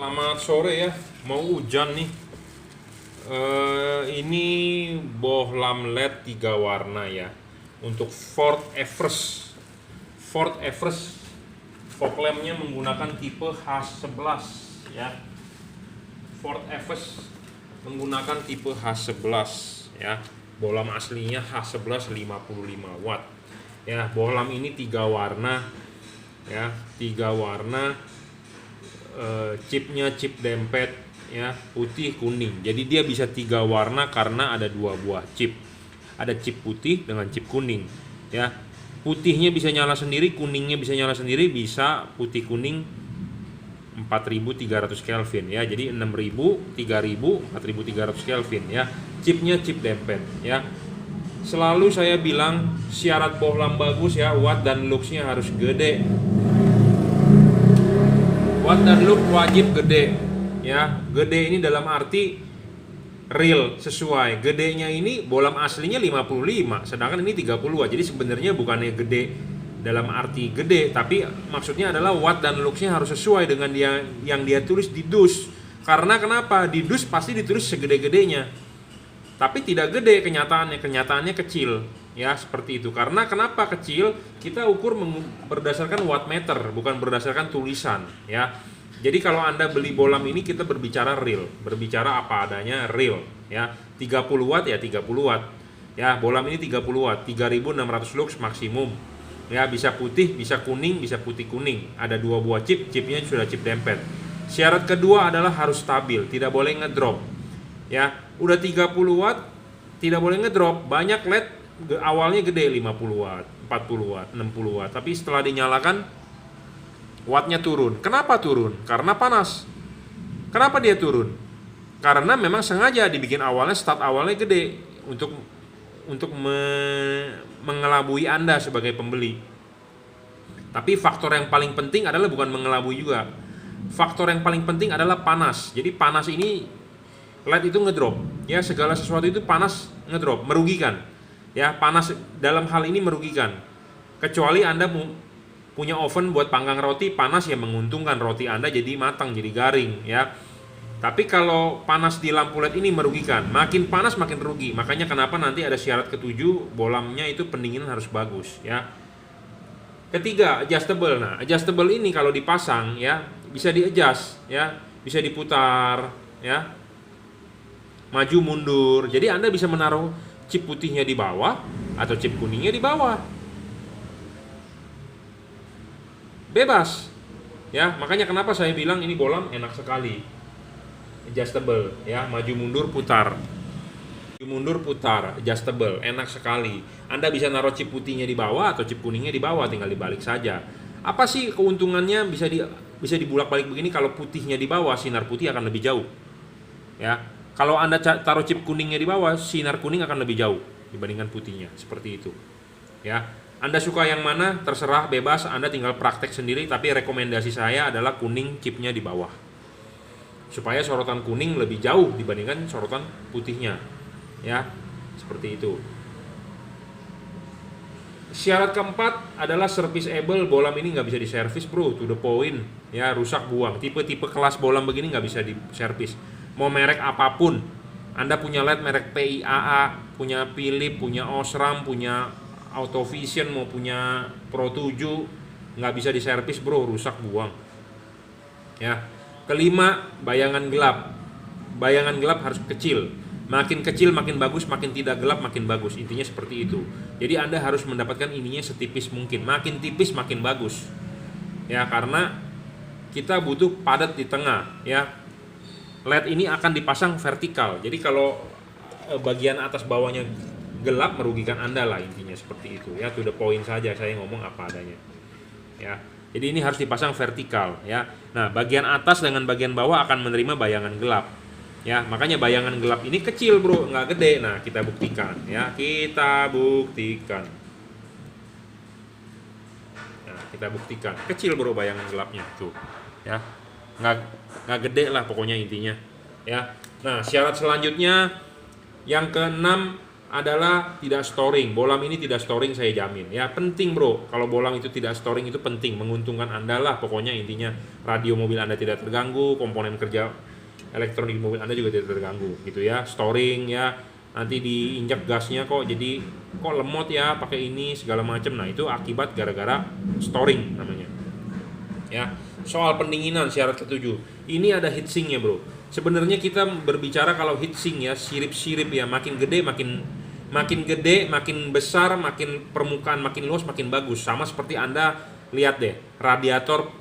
Selamat sore ya, mau hujan nih. Ini bohlam LED 3 warna ya. Untuk Ford Everest. Ford Everest fog lampnya menggunakan tipe H11 ya. Ford Everest menggunakan tipe H11 ya. Bohlam aslinya H11 55 watt. Ya, bohlam ini 3 warna ya, 3 warna. Chipnya chip dempet ya, putih kuning. Jadi dia bisa 3 warna karena ada 2 buah chip. Ada chip putih dengan chip kuning ya. Putihnya bisa nyala sendiri, kuningnya bisa nyala sendiri, bisa putih kuning 4300 Kelvin ya. Jadi 6000, 3000, 4300 Kelvin ya. Chipnya chip dempet ya. Selalu saya bilang syarat bohlam bagus ya, watt dan luxnya harus gede. Watt dan lux wajib gede ya. Gede ini dalam arti real, sesuai. Gedenya ini bohlam aslinya 55, sedangkan ini 30 watt. Jadi sebenarnya bukannya gede dalam arti gede, tapi maksudnya adalah watt dan luxnya harus sesuai dengan yang dia tulis di dus. Karena kenapa? Di dus pasti ditulis segede-gedenya, tapi tidak gede kenyataannya kecil ya, seperti itu. Karena kenapa kecil? Kita ukur berdasarkan wattmeter, bukan berdasarkan tulisan ya. Jadi kalau Anda beli bohlam ini, kita berbicara real, berbicara apa adanya, real ya. 30 watt ya 30 watt ya. Bohlam ini 30 watt, 3600 lux maksimum ya. Bisa putih, bisa kuning, bisa putih kuning. Ada 2 buah chip, chipnya sudah chip dempet. Syarat kedua adalah harus stabil, tidak boleh ngedrop ya. Udah 30 watt tidak boleh ngedrop. Banyak LED awalnya gede, 50 watt, 40 watt, 60 watt, tapi setelah dinyalakan wattnya turun. Kenapa turun? Karena panas. Kenapa dia turun? Karena memang sengaja dibikin awalnya, start awalnya gede untuk mengelabui Anda sebagai pembeli. Tapi faktor yang paling penting adalah bukan mengelabui juga. Faktor yang paling penting adalah panas. Jadi panas ini, LED itu ngedrop ya. Segala sesuatu itu panas ngedrop, merugikan ya. Panas dalam hal ini merugikan. Kecuali Anda punya oven buat panggang roti, panas ya menguntungkan, roti Anda jadi matang, jadi garing ya. Tapi kalau panas di lampu LED ini merugikan. Makin panas makin rugi. Makanya kenapa nanti ada syarat ketujuh, bohlamnya itu pendinginan harus bagus ya. Ketiga, adjustable. Nah, adjustable ini kalau dipasang ya, bisa di-adjust ya, bisa diputar ya, maju mundur. Jadi Anda bisa menaruh chip putihnya di bawah atau chip kuningnya di bawah. Bebas ya. Makanya kenapa saya bilang ini bohlam enak sekali, adjustable ya, maju mundur putar, maju mundur putar, adjustable, enak sekali. Anda bisa naruh chip putihnya di bawah atau chip kuningnya di bawah, tinggal dibalik saja. Apa sih keuntungannya bisa dibulak-balik begini? Kalau putihnya di bawah, sinar putih akan lebih jauh ya. Kalau Anda taruh chip kuningnya di bawah, sinar kuning akan lebih jauh dibandingkan putihnya, seperti itu ya. Anda suka yang mana? Terserah, bebas. Anda tinggal praktek sendiri. Tapi rekomendasi saya adalah kuning chipnya di bawah, supaya sorotan kuning lebih jauh dibandingkan sorotan putihnya ya, seperti itu. Syarat keempat adalah serviceable. Bohlam ini nggak bisa diservis bro, to the point ya, rusak buang. Tipe-tipe kelas bohlam begini nggak bisa diservis. Mau merek apapun, Anda punya LED merek PIAA, punya Philips, punya Osram, punya Autovision, mau punya Pro 7, nggak bisa diservis bro, rusak buang ya. Kelima, bayangan gelap. Bayangan gelap harus kecil. Makin kecil makin bagus, makin tidak gelap makin bagus. Intinya seperti itu. Jadi Anda harus mendapatkan ininya setipis mungkin. Makin tipis makin bagus ya, karena kita butuh padat di tengah ya. LED ini akan dipasang vertikal. Jadi kalau bagian atas bawahnya gelap, merugikan Anda lah, intinya seperti itu ya. To the point saja, saya ngomong apa adanya ya. Jadi ini harus dipasang vertikal ya. Nah, bagian atas dengan bagian bawah akan menerima bayangan gelap ya. Makanya bayangan gelap ini kecil bro, nggak gede. Nah, kita buktikan ya, kita buktikan. Nah, kita buktikan kecil bro bayangan gelapnya tuh ya, nggak gede lah pokoknya intinya ya. Nah, syarat selanjutnya yang keenam, adalah tidak storing. Bolam ini tidak storing, saya jamin. Ya, penting bro. Kalau bolam itu tidak storing itu penting, menguntungkan Anda lah. Pokoknya intinya radio mobil Anda tidak terganggu, komponen kerja elektronik mobil Anda juga tidak terganggu, gitu ya. Storing ya. Nanti diinjak gasnya kok jadi kok lemot ya pakai ini segala macam. Nah, itu akibat gara-gara storing namanya. Ya. Soal pendinginan syarat ketujuh. Ini ada heatsinknya bro. Sebenarnya kita berbicara kalau heatsink ya, sirip-sirip ya, makin gede makin besar, makin permukaan makin luas makin bagus. Sama seperti Anda lihat deh, radiator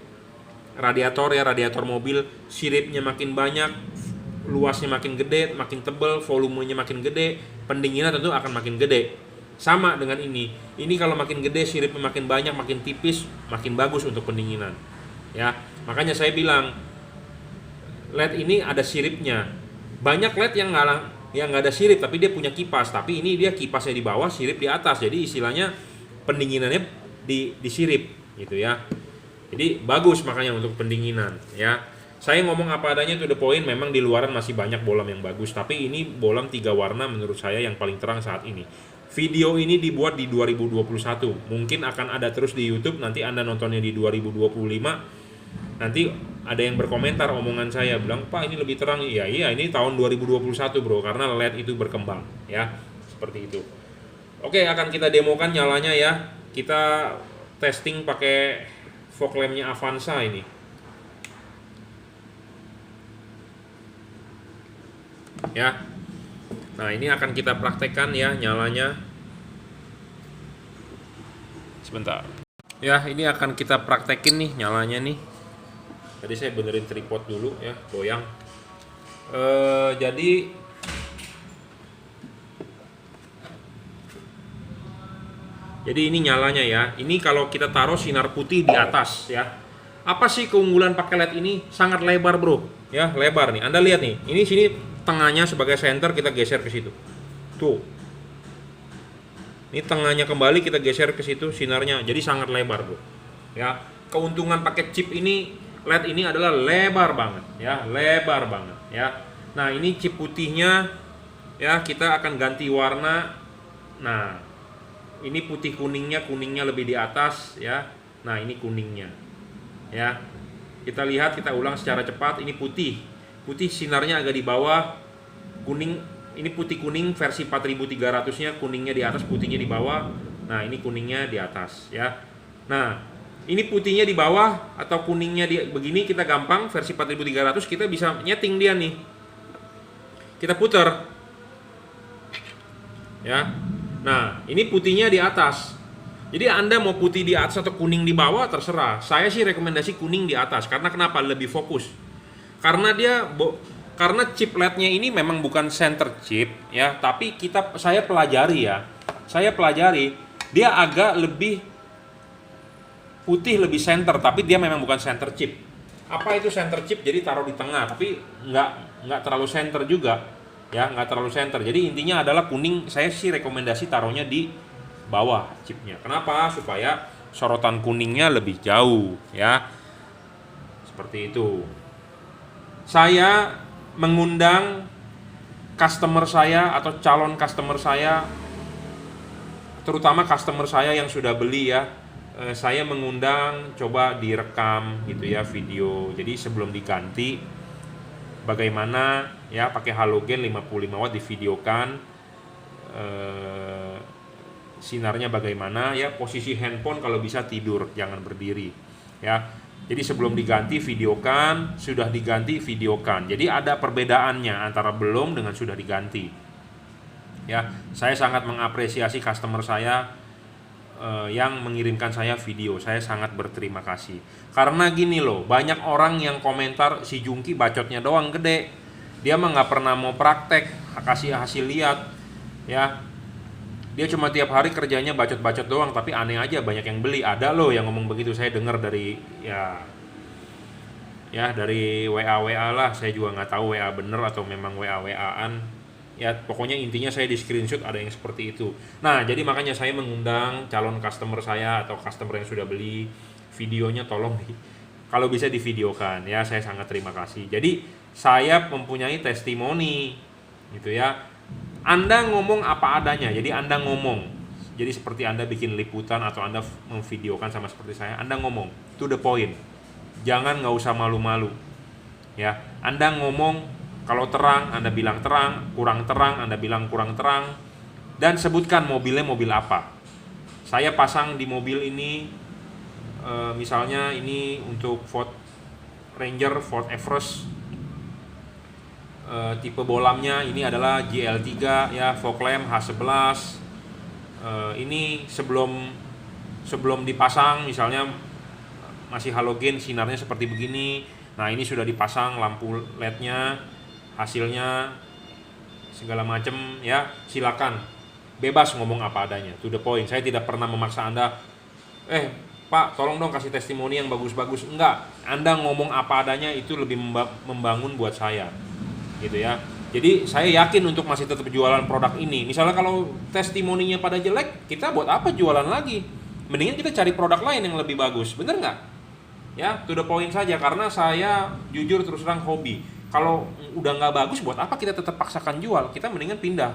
ya, radiator mobil, siripnya makin banyak, luasnya makin gede, makin tebal, volumenya makin gede, pendinginan tentu akan makin gede. Sama dengan ini. Ini kalau makin gede, siripnya makin banyak, makin tipis, makin bagus untuk pendinginan. Ya, makanya saya bilang LED ini ada siripnya. Banyak LED yang nggak ada sirip tapi dia punya kipas, tapi ini dia kipasnya di bawah, sirip di atas. Jadi istilahnya pendinginannya di sirip gitu ya. Jadi bagus makanya untuk pendinginan ya. Saya ngomong apa adanya to the point, memang di luaran masih banyak bolam yang bagus, tapi ini bolam 3 warna menurut saya yang paling terang saat ini. Video ini dibuat di 2021. Mungkin akan ada terus di YouTube, nanti Anda nontonnya di 2025. Nanti ada yang berkomentar omongan saya, bilang, "Pak, ini lebih terang." Iya, ini tahun 2021, Bro, karena LED itu berkembang, ya. Seperti itu. Oke, akan kita demokan nyalanya ya. Kita testing pakai fog lamp-nya Avanza ini. Ya. Nah, ini akan kita praktekkan ya nyalanya. Sebentar. Ya, ini akan kita praktekin nih nyalanya nih. Tadi saya benerin tripod dulu ya, goyang. Jadi ini nyalanya ya. Ini kalau kita taruh sinar putih di atas ya. Apa sih keunggulan pakai LED ini? Sangat lebar bro, ya lebar nih. Anda lihat nih, ini sini tengahnya sebagai center, kita geser ke situ. Tuh. Ini tengahnya kembali, kita geser ke situ sinarnya. Jadi sangat lebar bro. Ya, keuntungan pakai chip ini, LED ini adalah lebar banget ya, lebar banget ya. Nah, ini chip putihnya ya, kita akan ganti warna. Nah, ini putih kuningnya lebih di atas ya. Nah, ini kuningnya ya. Kita lihat, kita ulang secara cepat. Ini putih sinarnya agak di bawah, kuning. Ini putih kuning versi 4300-nya, kuningnya di atas, putihnya di bawah. Nah, ini kuningnya di atas ya. Nah, ini putihnya di bawah atau kuningnya begini, kita gampang versi 4300 kita bisa nyeting dia nih. Kita putar. Ya. Nah, ini putihnya di atas. Jadi Anda mau putih di atas atau kuning di bawah terserah. Saya sih rekomendasi kuning di atas, karena kenapa? Lebih fokus. Karena karena chip LED-nya ini memang bukan center chip ya, tapi saya pelajari dia agak lebih putih, lebih center, tapi dia memang bukan center chip. Apa itu center chip? Jadi taruh di tengah, tapi nggak terlalu center juga, ya nggak terlalu center. Jadi intinya adalah kuning. Saya sih rekomendasi taruhnya di bawah chipnya. Kenapa? Supaya sorotan kuningnya lebih jauh, ya. Seperti itu. Saya mengundang customer saya atau calon customer saya, terutama customer saya yang sudah beli ya. Saya mengundang coba direkam gitu ya video. Jadi sebelum diganti bagaimana ya pakai halogen 55 watt divideokan, sinarnya bagaimana ya, posisi handphone kalau bisa tidur, jangan berdiri ya. Jadi sebelum diganti videokan, sudah diganti videokan. Jadi ada perbedaannya antara belum dengan sudah diganti. Ya, saya sangat mengapresiasi customer saya yang mengirimkan saya video. Saya sangat berterima kasih. Karena gini loh, banyak orang yang komentar si Jungki bacotnya doang gede. Dia mah nggak pernah mau praktek, kasih hasil lihat. Ya, dia cuma tiap hari kerjanya bacot-bacot doang, tapi aneh aja banyak yang beli. Ada loh yang ngomong begitu, saya dengar dari dari WA lah. Saya juga nggak tahu WA bener atau memang WA-WA-an. Ya pokoknya intinya saya di screenshot ada yang seperti itu. Nah, jadi makanya saya mengundang calon customer saya atau customer yang sudah beli, videonya tolong kalau bisa divideokan ya, saya sangat terima kasih. Jadi saya mempunyai testimoni gitu ya. Anda ngomong apa adanya, jadi Anda ngomong. Jadi seperti Anda bikin liputan atau Anda memvideokan sama seperti saya, Anda ngomong, to the point. Jangan nggak usah malu-malu. Ya, Anda ngomong kalau terang, Anda bilang terang, kurang terang, Anda bilang kurang terang, dan sebutkan mobilnya mobil apa. Saya pasang di mobil ini, misalnya ini untuk Ford Ranger, Ford Everest, tipe bolamnya ini adalah GL3 ya, fog lamp H11. Ini sebelum dipasang misalnya masih halogen, sinarnya seperti begini. Nah, ini sudah dipasang lampu LED-nya, hasilnya segala macam ya. Silakan bebas ngomong apa adanya, to the point. Saya tidak pernah memaksa Anda, Pak, tolong dong kasih testimoni yang bagus-bagus. Enggak, Anda ngomong apa adanya itu lebih membangun buat saya. Gitu ya. Jadi saya yakin untuk masih tetap jualan produk ini. Misalnya kalau testimoninya pada jelek, kita buat apa jualan lagi? Mendingan kita cari produk lain yang lebih bagus, bener nggak? Ya, to the point saja, karena saya jujur terus terang hobi. Kalau udah nggak bagus, buat apa kita tetap paksakan jual? Kita mendingan pindah.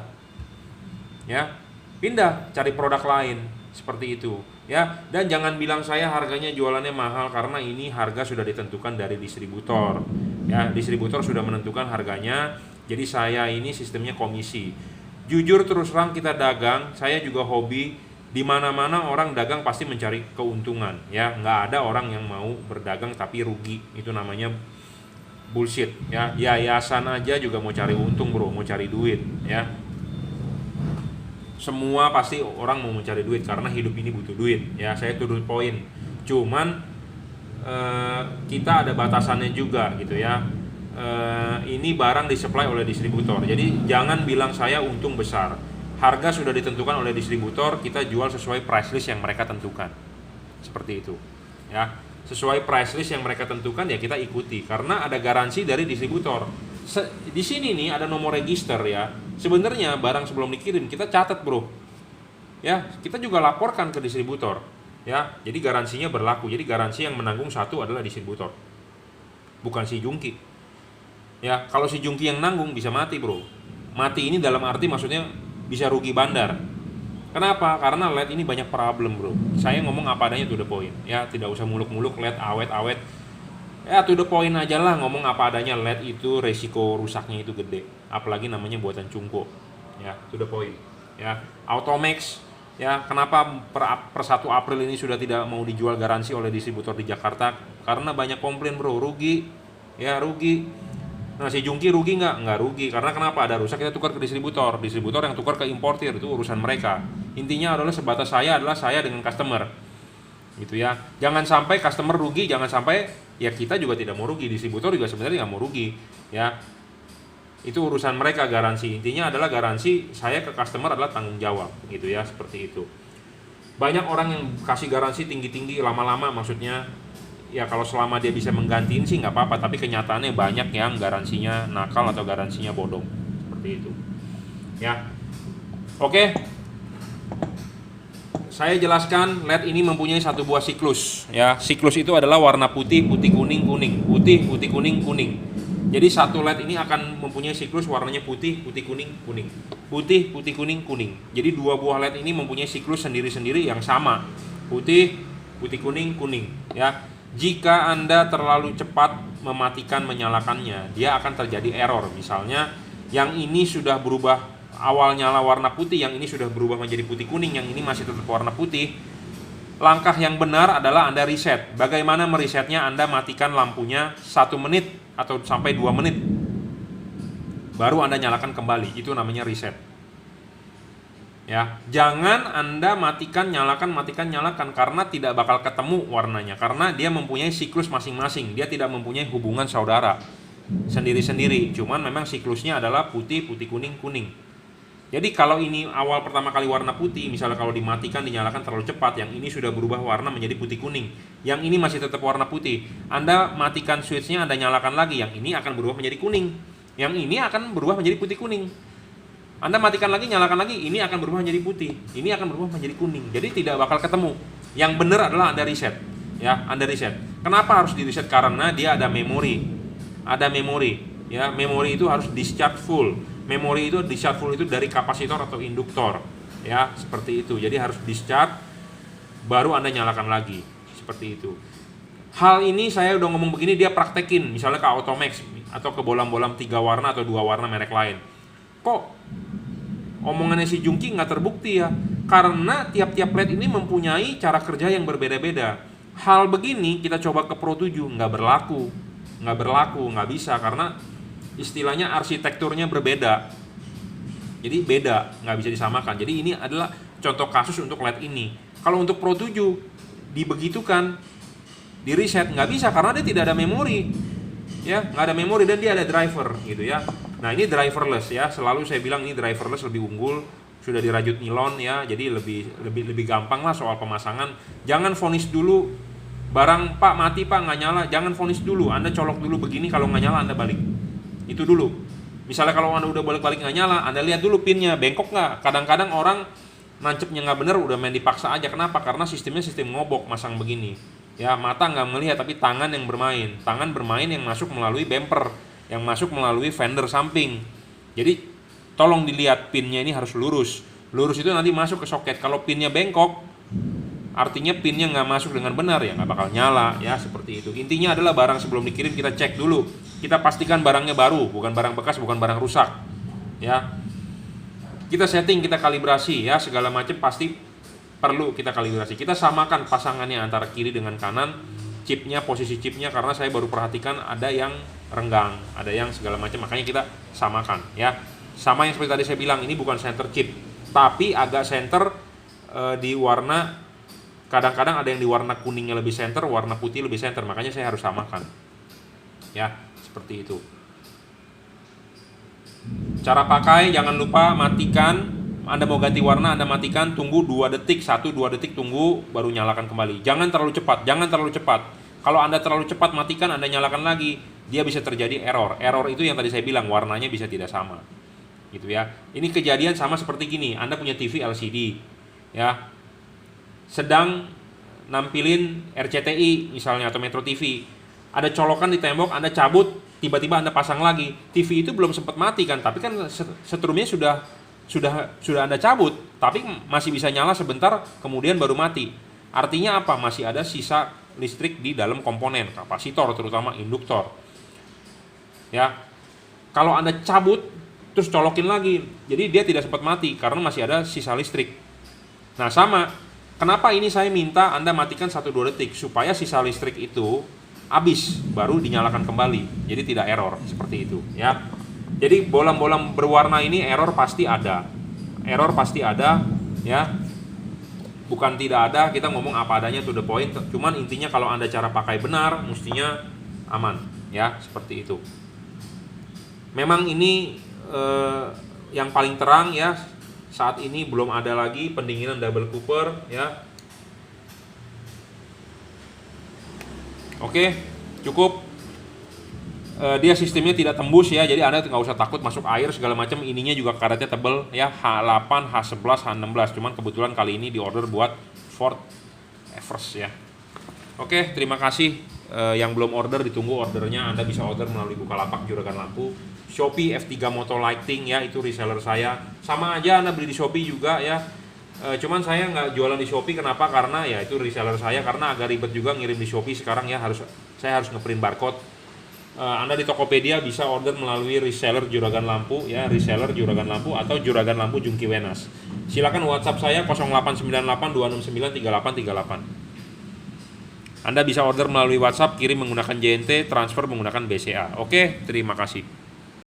Ya, pindah, cari produk lain seperti itu. Ya, dan jangan bilang saya harganya jualannya mahal, karena ini harga sudah ditentukan dari distributor. Ya, distributor sudah menentukan harganya. Jadi saya ini sistemnya komisi. Jujur terus terang kita dagang, saya juga hobi. Di mana-mana orang dagang pasti mencari keuntungan. Ya, nggak ada orang yang mau berdagang tapi rugi. Itu namanya bullshit. Ya, yayasan aja juga mau cari untung bro, mau cari duit. Ya, semua pasti orang mau mencari duit karena hidup ini butuh duit. Ya, saya to the point. Cuman kita ada batasannya juga gitu ya. Ini barang disuplai oleh distributor, jadi jangan bilang saya untung besar. Harga sudah ditentukan oleh distributor, kita jual sesuai price list yang mereka tentukan, seperti itu ya. Sesuai price list yang mereka tentukan ya kita ikuti, karena ada garansi dari distributor. Di sini nih ada nomor register ya. Sebenarnya barang sebelum dikirim kita catat bro ya, kita juga laporkan ke distributor ya. Jadi garansinya berlaku. Jadi garansi yang menanggung satu adalah distributor, bukan si jungki. Ya, kalau si jungki yang nanggung bisa mati bro. Mati ini dalam arti maksudnya bisa rugi bandar. Kenapa? Karena LED ini banyak problem bro. Saya ngomong apa adanya to the point. Ya, tidak usah muluk-muluk LED awet-awet. Ya, to the point aja lah, ngomong apa adanya. LED itu resiko rusaknya itu gede. Apalagi namanya buatan cungko. Ya, to the point. Ya, Automax. Ya, kenapa per 1 April ini sudah tidak mau dijual garansi oleh distributor di Jakarta? Karena banyak komplain bro, rugi. Ya, rugi. Nah, si jungki rugi nggak? Nggak rugi, karena kenapa? Ada rusak kita tukar ke distributor yang tukar ke importir, itu urusan mereka. Intinya adalah sebatas saya dengan customer, gitu ya. Jangan sampai customer rugi, jangan sampai ya kita juga tidak mau rugi, distributor juga sebenarnya nggak mau rugi, ya. Itu urusan mereka garansi. Intinya adalah garansi saya ke customer adalah tanggung jawab, gitu ya, seperti itu. Banyak orang yang kasih garansi tinggi-tinggi lama-lama, maksudnya ya kalau selama dia bisa menggantiin sih nggak apa-apa, tapi kenyataannya banyak yang garansinya nakal atau garansinya bodong, seperti itu ya. Oke, saya jelaskan, LED ini mempunyai satu buah siklus ya. Siklus itu adalah warna putih, putih kuning, kuning, putih, putih kuning, kuning. Jadi satu LED ini akan mempunyai siklus warnanya putih, putih kuning, kuning, putih, putih kuning, kuning. Jadi dua buah LED ini mempunyai siklus sendiri-sendiri yang sama, putih, putih kuning, kuning ya. Jika Anda terlalu cepat mematikan menyalakannya, dia akan terjadi error. Misalnya yang ini sudah berubah, awal nyala warna putih, yang ini sudah berubah menjadi putih kuning, yang ini masih tetap warna putih. Langkah yang benar adalah Anda reset. Bagaimana meresetnya? Anda matikan lampunya 1 menit atau sampai 2 menit, baru Anda nyalakan kembali. Itu namanya reset. Ya, jangan Anda matikan nyalakan karena tidak bakal ketemu warnanya, karena dia mempunyai siklus masing-masing. Dia tidak mempunyai hubungan saudara sendiri-sendiri. Cuman memang siklusnya adalah putih, putih kuning, kuning. Jadi kalau ini awal pertama kali warna putih, misalnya kalau dimatikan dinyalakan terlalu cepat, yang ini sudah berubah warna menjadi putih kuning, yang ini masih tetap warna putih. Anda matikan switchnya, Anda nyalakan lagi, yang ini akan berubah menjadi kuning, yang ini akan berubah menjadi putih kuning. Anda matikan lagi, nyalakan lagi, ini akan berubah menjadi putih, ini akan berubah menjadi kuning. Jadi tidak bakal ketemu. Yang benar adalah Anda reset, ya, Anda reset. Kenapa harus di reset? Karena dia ada memori, ya, memori itu harus discharge full. Memori itu discharge full itu dari kapasitor atau induktor, ya seperti itu. Jadi harus discharge baru Anda nyalakan lagi, seperti itu. Hal ini saya udah ngomong begini, dia praktekin misalnya ke Automax atau ke bolam-bolam 3 warna atau 2 warna merek lain. Kok omongannya si Jungki nggak terbukti ya? Karena tiap-tiap LED ini mempunyai cara kerja yang berbeda-beda. Hal begini kita coba ke Pro 7, nggak berlaku, nggak bisa, karena istilahnya arsitekturnya berbeda. Jadi beda, nggak bisa disamakan. Jadi ini adalah contoh kasus untuk LED ini. Kalau untuk Pro 7 dibegitukan, di reset nggak bisa karena dia tidak ada memori, ya nggak ada memori dan dia ada driver gitu ya. Nah ini driverless ya, selalu saya bilang ini driverless lebih unggul, sudah dirajut nilon ya, jadi lebih gampang lah soal pemasangan. Jangan vonis dulu barang Pak mati Pak nggak nyala, jangan vonis dulu, Anda colok dulu begini, kalau nggak nyala Anda balik, itu dulu. Misalnya kalau Anda udah balik-balik nggak nyala, Anda lihat dulu pinnya bengkok nggak. Kadang-kadang orang nancepnya nggak bener, udah main dipaksa aja. Kenapa? Karena sistemnya sistem ngobok masang begini. Ya mata nggak melihat tapi tangan yang bermain. Tangan bermain yang masuk melalui bumper, yang masuk melalui fender samping. Jadi tolong dilihat pinnya ini harus lurus. Lurus itu nanti masuk ke soket. Kalau pinnya bengkok, artinya pinnya nggak masuk dengan benar ya nggak bakal nyala ya, seperti itu. Intinya adalah barang sebelum dikirim kita cek dulu. Kita pastikan barangnya baru, bukan barang bekas, bukan barang rusak. Ya. Kita setting, kita kalibrasi ya, segala macam pasti perlu kita kalibrasi. Kita samakan pasangannya antara kiri dengan kanan, chipnya, posisi chipnya, karena saya baru perhatikan ada yang renggang, ada yang segala macam, makanya kita samakan ya. Sama yang seperti tadi saya bilang, ini bukan center chip, tapi agak center di warna, kadang-kadang ada yang di warna kuningnya lebih center, warna putih lebih center, makanya saya harus samakan ya, seperti itu. Cara pakai, jangan lupa matikan. Anda mau ganti warna, Anda matikan, tunggu 2 detik, 1-2 detik tunggu, baru nyalakan kembali. Jangan terlalu cepat, jangan terlalu cepat. Kalau Anda terlalu cepat matikan, Anda nyalakan lagi, dia bisa terjadi error. Error itu yang tadi saya bilang, warnanya bisa tidak sama. Gitu ya. Ini kejadian sama seperti gini, Anda punya TV LCD, ya, sedang nampilin RCTI misalnya atau Metro TV, ada colokan di tembok, Anda cabut, tiba-tiba Anda pasang lagi. TV itu belum sempat mati kan, tapi kan setrumnya sudah Anda cabut, tapi masih bisa nyala sebentar, kemudian baru mati. Artinya apa? Masih ada sisa listrik di dalam komponen, kapasitor terutama induktor. Ya. Kalau Anda cabut terus colokin lagi, jadi dia tidak sempat mati karena masih ada sisa listrik. Nah, sama. Kenapa ini saya minta Anda matikan 1-2 detik supaya sisa listrik itu habis baru dinyalakan kembali. Jadi tidak error seperti itu, ya. Jadi bolam-bolam berwarna ini error pasti ada. Error pasti ada ya. Bukan tidak ada, kita ngomong apa adanya to the point. Cuman intinya kalau Anda cara pakai benar, mestinya aman ya, seperti itu. Memang ini yang paling terang ya. Saat ini belum ada lagi pendinginan double cooper ya. Oke, cukup. Dia sistemnya tidak tembus ya, jadi Anda nggak usah takut masuk air segala macam. Ininya juga karetnya tebel ya, H8, H11, H16. Cuman kebetulan kali ini diorder buat Ford Everest ya. Oke, terima kasih. Yang belum order ditunggu ordernya. Anda bisa order melalui Bukalapak Juragan Lampu, Shopee F3 Moto Lighting ya, itu reseller saya. Sama aja Anda beli di Shopee juga ya. Cuman saya nggak jualan di Shopee, kenapa? Karena ya itu reseller saya, karena agak ribet juga ngirim di Shopee sekarang ya, saya harus ngeprint barcode. Anda di Tokopedia bisa order melalui reseller Juragan Lampu ya, reseller Juragan Lampu atau Juragan Lampu Jungki Wenas. Silakan WhatsApp saya 0898 269 3838. Anda bisa order melalui WhatsApp, kirim menggunakan JNT, transfer menggunakan BCA. Oke, terima kasih.